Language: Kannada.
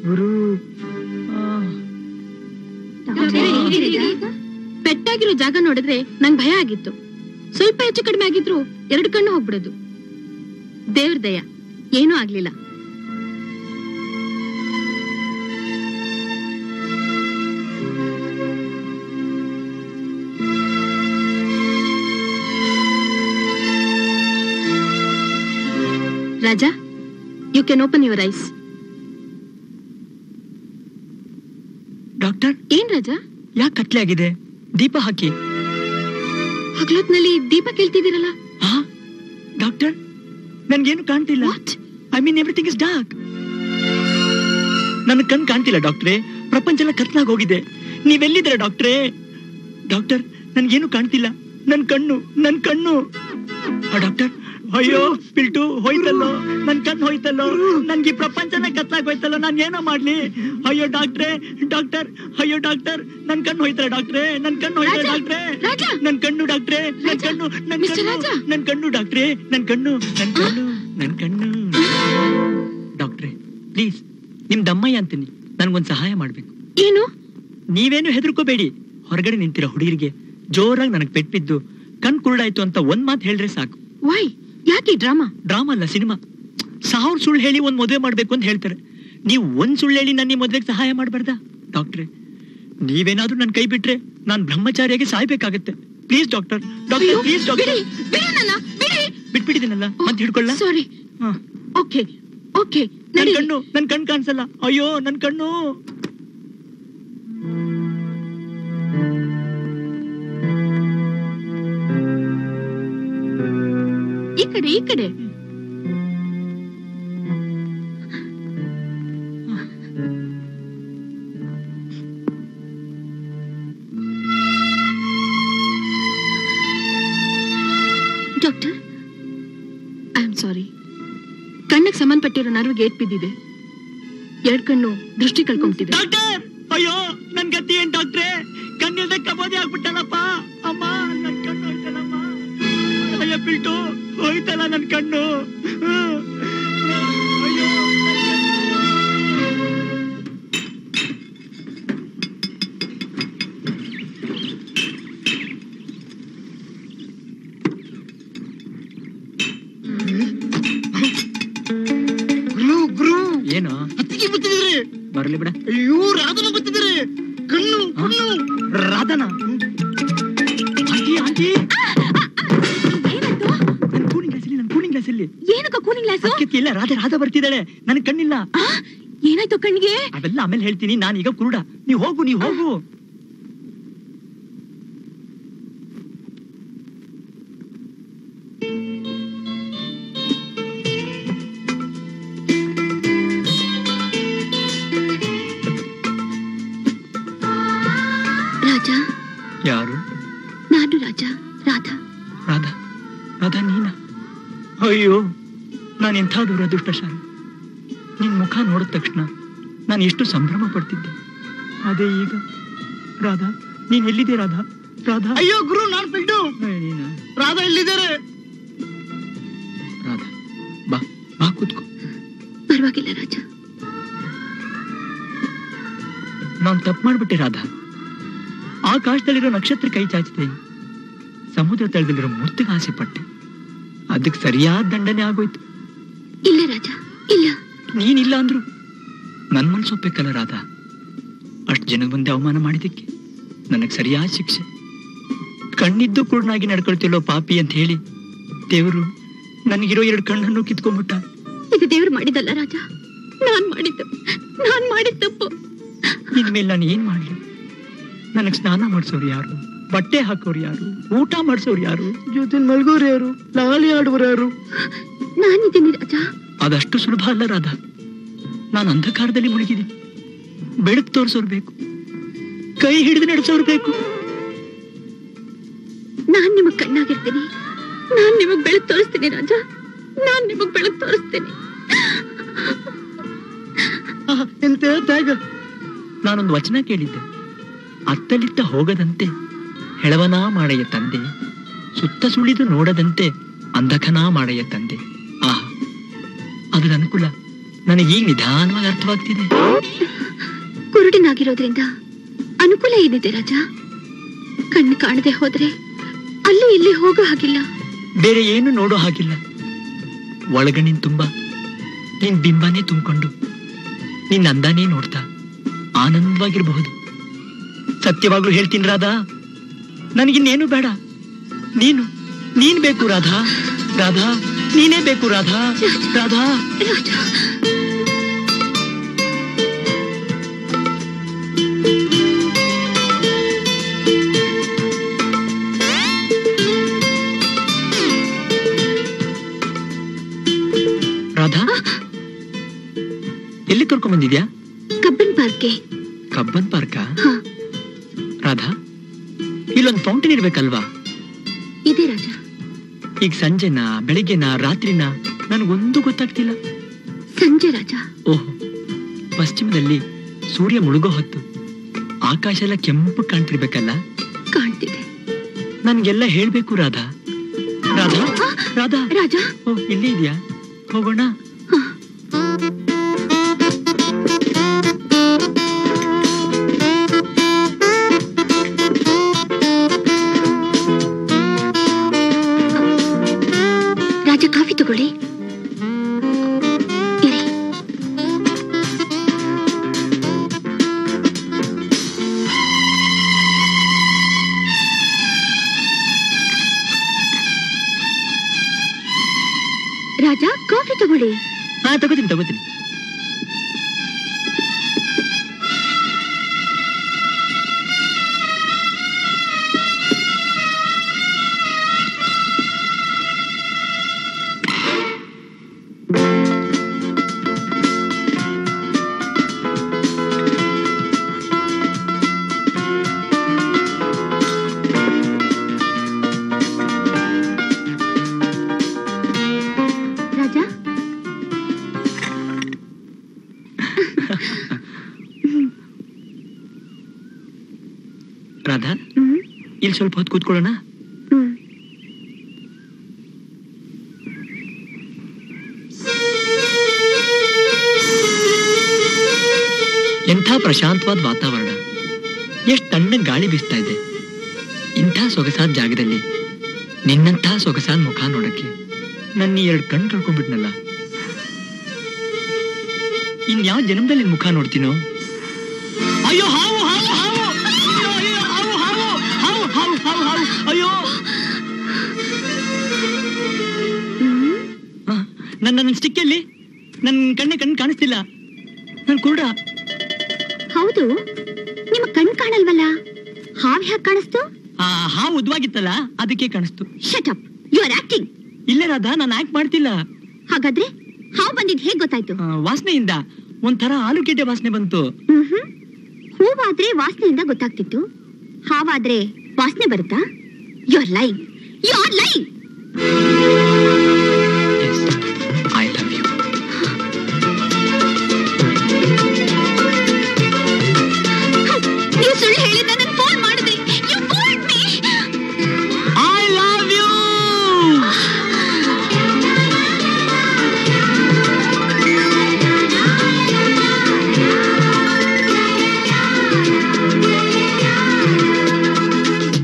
ಗುರು ಪೆಟ್ಟಾಗಿರೋ ಜಾಗ ನೋಡಿದ್ರೆ ನಂಗೆ ಭಯ ಆಗಿತ್ತು. ಸ್ವಲ್ಪ ಹೆಚ್ಚು ಕಡಿಮೆ ಆಗಿದ್ರು 2 ಕಣ್ಣು ಹೋಗ್ಬಿಡೋದು. ದೇವ್ರ ದಯ ಏನೂ ಆಗ್ಲಿಲ್ಲ. Raja, you can open your eyes. Doctor, ಏನ್ ರಾಜಾ? ಯಾಕೆ ಕತ್ಲೆ ಆಗಿದೆ? ದೀಪ ಹಾಕಿ. ಹಗಲೊತ್ನಲ್ಲಿ ದೀಪ ಕೇಳ್ತಿದ್ದೀರಲ್ಲ? ಡಾಕ್ಟರ್, ನನ್ಗೇನು ಕಾಣ್ತಿಲ್ಲ. I mean everything is dark. ನನ್ನ ಕಣ್ ಕಾಣ್ತಿಲ್ಲ ಡಾಕ್ಟ್ರೇ. ಪ್ರಪಂಚ ಎಲ್ಲ ಕತ್ಲಾಗ ಹೋಗಿದೆ. ನೀವೆಲ್ಲಿದ್ದೀರಾ ಡಾಕ್ಟ್ರೇ? ಡಾಕ್ಟರ್, ನನ್ಗೇನು ಕಾಣ್ತಿಲ್ಲ. ನನ್ ಕಣ್ಣು ಡಾಕ್ಟರ್, ಅಯ್ಯೋ ಪಿಲ್ಟು ಹೋಯ್ತಲ್ಲೋ, ನನ್ ಕಣ್ಣು ಹೋಯ್ತಲ್ಲೋ, ನನ್ಗೆ ಪ್ರಪಂಚನೇ ಕತ್ಲಾಗ ಹೋಯ್ತಲ್ಲೋ, ನಾನ್ ಏನೋ ಮಾಡ್ಲಿ? ಅಯ್ಯೋ ಡಾಕ್ಟ್ರೇ, ಡಾಕ್ಟರ್, ಅಯ್ಯೋ ಡಾಕ್ಟರ್, ನನ್ ಕಣ್ಣು ಹೋಯ್ತಲ್ಲ ಡಾಕ್ಟ್ರೇ, ನನ್ ಕಣ್ಣು ಹೋಯ್ತಲ್ಲ ಡಾಕ್ಟ್ರೇ, ನನ್ ಕಣ್ಣು ಡಾಕ್ಟ್ರೇ, ನನ್ ಕಣ್ಣು ಡಾಕ್ಟ್ರೇ, ನನ್ ಕಣ್ಣು ಡಾಕ್ಟ್ರೇ, ಪ್ಲೀಸ್ ನಿಮ್ ದಮ್ಮಯ್ಯ ಅಂತೀನಿ, ನನ್ಗೊಂದ್ ಸಹಾಯ ಮಾಡ್ಬೇಕು. ಏನು? ನೀವೇನು ಹೆದರ್ಕೋಬೇಡಿ. ಹೊರಗಡೆ ನಿಂತಿರೋ ಹುಡುಗಿರಿಗೆ ಜೋರಾಗಿ ನನಗ್ ಪೆಟ್ಬಿದ್ದು ಕಣ್ ಕುರುಡಾಯ್ತು ಅಂತ ಒಂದ್ ಮಾತು ಹೇಳಿದ್ರೆ ಸಾಕು. ವೈ? ಯಾಕೆ ಡ್ರಾಮಾ ಅಲ್ಲ, ಸಿನಿಮಾ. 1000 ಸುಳ್ಳು ಹೇಳಿ ಒಂದ್ ಮದುವೆ ಮಾಡ್ಬೇಕು ಅಂತ ಹೇಳ್ತಾರೆ. ನೀವು ಒಂದ್ ಸುಳ್ಳು ಹೇಳಿ ನನ್ನ ಮದ್ವೆಗೆ ಸಹಾಯ ಮಾಡ್ಬಾರ್ದಾ ಡಾಕ್ಟ್ರೆ? ನೀವೇನಾದ್ರೂ ನನ್ ಕೈ ಬಿಟ್ರೆ ನಾನ್ ಬ್ರಹ್ಮಚಾರಿಯಾಗಿ ಸಾಯ್ಬೇಕಾಗತ್ತೆ. Please doctor, please doctor. ಬಿಟ್ಬಿಟ್ಟಿದ್ದೀನಲ್ಲ, ಮತ್ತೆ ಹಿಡ್ಕೊಳ್ಳ. ಸಾರಿ. Okay okay. ನನ್ ಕಣ್ಣು ಕಾಣಿಸಲ್ಲ. ಅಯ್ಯೋ ನನ್ ಕಣ್ಣು. ಈ ಕಡೆ ಡಾಕ್ಟರ್, ಐ ಆಮ್ ಸಾರಿ. ಕಣ್ಣಿಗೆ ಸಂಬಂಧಪಟ್ಟಿರೋ ನರ್ವ್ ಗೇಟ್ ಬಿದ್ದಿದೆ. 2 ಕಣ್ಣು ದೃಷ್ಟಿ ಕಳ್ಕೊಂಬಿಟ್ಟಿದೆ. ಡಾಕ್ಟರ್, ಅಯ್ಯೋ ನನ್ ಗತಿ ಏನ್ ಡಾಕ್ಟ್ರೆ? ಕಣ್ಣಿಲ್ದೆ ಕಬೋದಿ ಆಗ್ಬಿಟ್ಟಲ್ಲಪ್ಪ. ಅಮ್ಮ, ನನ್ ಕಣ್ಣು ಹೋಯ್ತಲ್ಲಮ್ಮ. ಅಯ್ಯೋ ಪಿಲ್ಟು ಹೋಯ್ತಲ್ಲ ನನ್ ಕಣ್ಣು. ಅಯ್ಯೋ ಗುರು, ಏನು ಅತ್ತಿಗೆ ಬತ್ತಿದ್ರಿ? ಬರ್ಲಿ ಬಿಡ. ಅಯ್ಯೋ ರಾಧನ ಬತ್ತಿದ್ರಿ. ಕಣ್ಣು ರಾಧನ. ಆಂಟಿ ಆಂಟಿ, ನನ್ ಕೂಲಿಂಗ್ ಗ್ಲಾಸ್ ಇಲ್ಲಿ. ಏನಕ್ಕ ಕೂಲಿಂಗ್ ಗ್ಲಾಸ್? ಇಲ್ಲ, ರಾಧಾ ಬರ್ತಿದ್ದಾಳೆ. ನನ್ ಕಣ್ಣಿಲ್ಲ. ಏನಾಯ್ತು ಕಣ್ಣಿಗೆ? ಅವೆಲ್ಲ ಆಮೇಲೆ ಹೇಳ್ತೀನಿ. ನಾನೀಗ ಕುರುಡ. ನೀವ್ ಹೋಗು. ರಾಜಾ. ಯಾರು? ನಾನು ರಾಜಾ. ರಾಧಾ ನೀನ? ಅಯ್ಯೋ, ನಾನು ಎಂಥ ದುರದೃಷ್ಟಶಾಲಿ. ನಿನ್ ಮುಖ ನೋಡಿದ ತಕ್ಷಣ ನಾನು ಎಷ್ಟು ಸಂಭ್ರಮ ಪಡ್ತಿದ್ದೆ. ಅದೇ ಈಗ. ರಾಧಾ, ನೀನ್ ಎಲ್ಲಿದೆ? ರಾಧಾ. ಅಯ್ಯೋ ಗುರು, ನಾನ್ ಪಿಲ್ಟು. ರಾಧಾ ಎಲ್ಲಿದ್ದಾರೆ? ರಾಧಾ, ಬಾ ಕೂತ್ಕೋ. ಪರವಾಗಿಲ್ಲ ರಾಜಾ. ನಾನ್ ತಪ್ಪು ಮಾಡ್ಬಿಟ್ಟೆ ರಾಧಾ. ಆಕಾಶದಲ್ಲಿರೋ ನಕ್ಷತ್ರ ಕೈ ಚಾಚಿದೆ, ಸಮುದ್ರ ತಳದಲ್ಲಿರೋ ಮುತ್ತಿಗೆ ಆಸೆ ಪಟ್ಟೆ. ಅದಕ್ಕೆ ಸರಿಯಾದ ದಂಡನೆ ಆಗೋಯ್ತು. ಇಲ್ಲ ರಾಜಾ, ಇಲ್ಲ. ನೀನಿಲ್ಲ ಅಂದ್ರು ನನ್ ಮನ್ಸು ಒಪ್ಪಬೇಕಲ್ಲ ರಾಧಾ. ಅಷ್ಟು ಜನದ ಮುಂದೆ ಅವಮಾನ ಮಾಡಿದಕ್ಕೆ ನನಗ್ ಸರಿಯಾದ ಶಿಕ್ಷೆ. ಕಣ್ಣಿದ್ದು ಕುರುಡನಾಗಿ ನಡ್ಕೊಳ್ತಿಲ್ಲೋ ಪಾಪಿ ಅಂತ ಹೇಳಿ ದೇವರು ನನಗಿರೋ 2 ಕಣ್ಣನ್ನು ಕಿತ್ಕೊಂಡ್ಬಿಟ್ಟ. ಇದು ದೇವ್ರು ಮಾಡಿದಲ್ಲ ರಾಜಾ, ನಾನ್ ಮಾಡಿದ ತಪ್ಪು. ಇನ್ಮೇಲೆ ನಾನು ಏನ್ ಮಾಡ್ಲಿ? ನನಗ್ ಸ್ನಾನ ಮಾಡಿಸೋರು ಯಾರು? ಬಟ್ಟೆ ಹಾಕೋರು ಯಾರು? ಊಟ ಮಾಡಿಸೋರು ಯಾರು? ಜೊತೆ ಮಲ್ಗೋರು ಯಾರು? ಲಾಲಿ ಆಡುವರು ಯಾರು? ನಾನಿದ್ದೀನಿ ರಾಜಾ. ಅದಷ್ಟು ಸುಲಭ ಅಲ್ಲ ರಾಧಾ. ನಾನು ಅಂಧಕಾರದಲ್ಲಿ ಮುಳುಗಿದ್ದೀನಿ. ಬೆಳಕು ತೋರಿಸೋರು ಬೇಕು, ಕೈ ಹಿಡಿದು ನಡೆಸೋರು ಬೇಕು. ನಾನ್ ನಿಮಗ್ ಕಣ್ಣಾಗಿರ್ತೀನಿ. ನಾನ್ ನಿಮಗ್ ಬೆಳಕು ತೋರಿಸ್ತೀನಿ ರಾಜಾ. ನಾನ್ ನಿಮಗ್ ಬೆಳಕು ತೋರಿಸ್ತೀನಿ. ಎಂತ ತ್ಯಾಗ. ನಾನೊಂದು ವಚನ ಕೇಳಿದ್ದೆ. ಅತ್ತಲಿತ್ತ ಹೋಗದಂತೆ ಹೆಳವನಾ ಮಾಡಯ್ಯ ತಂದೆ, ಸುತ್ತ ಸುಳಿದು ನೋಡದಂತೆ ಅಂಧಕನಾ ಮಾಡಯ್ಯ ತಂದೆ. ಆಹಾ, ಅದರ ಅನುಕೂಲ ನನಗೀಗ ನಿಧಾನವಾಗಿ ಅರ್ಥವಾಗ್ತಿದೆ. ಕುರುಡನಾಗಿರೋದ್ರಿಂದ ಅನುಕೂಲ ಏನಿದೆ ರಾಜ? ಕಣ್ಣು ಕಾಣದೆ ಹೋದ್ರೆ ಅಲ್ಲಿ ಇಲ್ಲಿ ಹೋಗೋ ಹಾಗಿಲ್ಲ, ಬೇರೆ ಏನು ನೋಡೋ ಹಾಗಿಲ್ಲ. ಒಳಗಣ್ಣಿನ ತುಂಬ ನಿನ್ ಬಿಂಬನೇ ತುಂಬಿಕೊಂಡು ನಿನ್ನ ಅಂದಾನೇ ನೋಡ್ತಾ ಆನಂದವಾಗಿರಬಹುದು. ಸತ್ಯವಾಗ್ಲೂ ಹೇಳ್ತೀನಿ ರಾಧಾ, ನನಗಿನ್ನೇನು ಬೇಡ. ನೀನ್ ಬೇಕು ರಾಧಾ. ರಾಧಾ, ನೀನೇ ಬೇಕು ರಾಧಾ. ರಾಧಾ, ರಾಧಾ, ಎಲ್ಲಿ ಕರ್ಕೊಂಡ್ ಬಂದಿದ್ಯಾ? ಕಬ್ಬನ್ ಪಾರ್ಕ್ಗೆ. ಕಬ್ಬನ್ ಪಾರ್ಕ? ರಾಧಾ, ಇಲ್ಲೊಂದು ಫೌಂಟೇನ್ ಇರ್ಬೇಕಲ್ವಾ? ಇದೆ ರಾಜ. ಈಗ ಸಂಜೆನಾ ಬೆಳಿಗ್ಗೆನಾ ರಾತ್ರಿನಾ ನನಗೊಂದು ಗೊತ್ತಾಗ್ತಿಲ್ಲ. ಸಂಜೆ ರಾಜ. ಓಹೋ, ಪಶ್ಚಿಮದಲ್ಲಿ ಸೂರ್ಯ ಮುಳುಗೋ ಹೊತ್ತು ಆಕಾಶ ಎಲ್ಲ ಕೆಂಪು ಕಾಣ್ತಿರ್ಬೇಕಲ್ಲ? ಕಾಣ್ತಿದೆ. ನನ್ಗೆಲ್ಲ ಹೇಳ್ಬೇಕು ರಾಧಾ. ರಾಧಾ, ರಾಧಾ. ರಾಜ, ಓ, ಇಲ್ಲೇ ಇದೆಯಾ? ಹೋಗೋಣ. ರಾಜ, ಕಾಫಿ ತಗೊಳ್ಳಿ. ಇರಿ. ರಾಜ, ಕಾಫಿ ತಗೊಳ್ಳಿ. ಹಾ, ತಗೋತೀನಿ. ರಾಧಾ, ಇಲ್ಲಿ ಸ್ವಲ್ಪ ಹೊತ್ತು ಕೂತ್ಕೊಳ್ಳೋಣ. ಎಂಥ ಪ್ರಶಾಂತವಾದ ವಾತಾವರಣ, ಎಷ್ಟು ತಣ್ಣಗೆ ಗಾಳಿ ಬೀಸ್ತಾ ಇದೆ. ಇಂಥ ಸೊಗಸಾದ ಜಾಗದಲ್ಲಿ ನಿನ್ನಂಥ ಸೊಗಸಾದ ಮುಖ ನೋಡಕ್ಕೆ ನನ್ನ 2 ಕಣ್ಣು ಕಳ್ಕೊಂಡ್ಬಿಟ್ನಲ್ಲ. ಇನ್ಯಾವ ಜನ್ಮದಲ್ಲಿ ಮುಖ ನೋಡ್ತೀನೋ? ಅಯ್ಯೋ, ಹಾವು ಹಾವು ಹಾವು! ಅಯ್ಯೋ, ಹಾವು ಹಾವು ಹಾವು ಹಾವು ಹಾವು ಹಾವು! ಅಯ್ಯೋ, ನನ್ನ ಸ್ಟಿಕ್ಕಲ್ಲಿ ನನ್ನ ಕಣ್ಣು ಕಾಣಿಸ್ತಿಲ್ಲ. ನನ್ ಕುರುಡ. ಹೌದು, ನಿಮ್ಮ ಕಣ್ಣು ಕಾಣಲ್ವಲ್ಲ? ಹಾವು ಹೇಗೆ ಕಾಣಿಸ್ತು? ಹಾವು ಉದ್ವಾಗಿತ್ತಲ್ಲ, ಅದಕ್ಕೆ ಕಾಣಿಸ್ತು. Shut up, you are acting. ಇಲ್ಲ ರಾಧಾ, ನಾನು ಆಕ್ಟ್ ಮಾಡ್ತಿಲ್ಲ. ಹಾಗಾದ್ರೆ ಹಾವು ಬಂದಿದ್ ಹೇಗ್ ಗೊತ್ತಾಯ್ತು? ವಾಸನೆಯಿಂದ ಒಂಥರ ಆಲೂಗೆಡ್ಡೆ ವಾಸನೆ ಬಂತು. ಹೂವಾದ್ರೆ ವಾಸನೆಯಿಂದ ಗೊತ್ತಾಗ್ತಿತ್ತು, ಹಾವಾದ್ರೆ ವಾಸನೆ ಬರುತ್ತಾ? You are lying.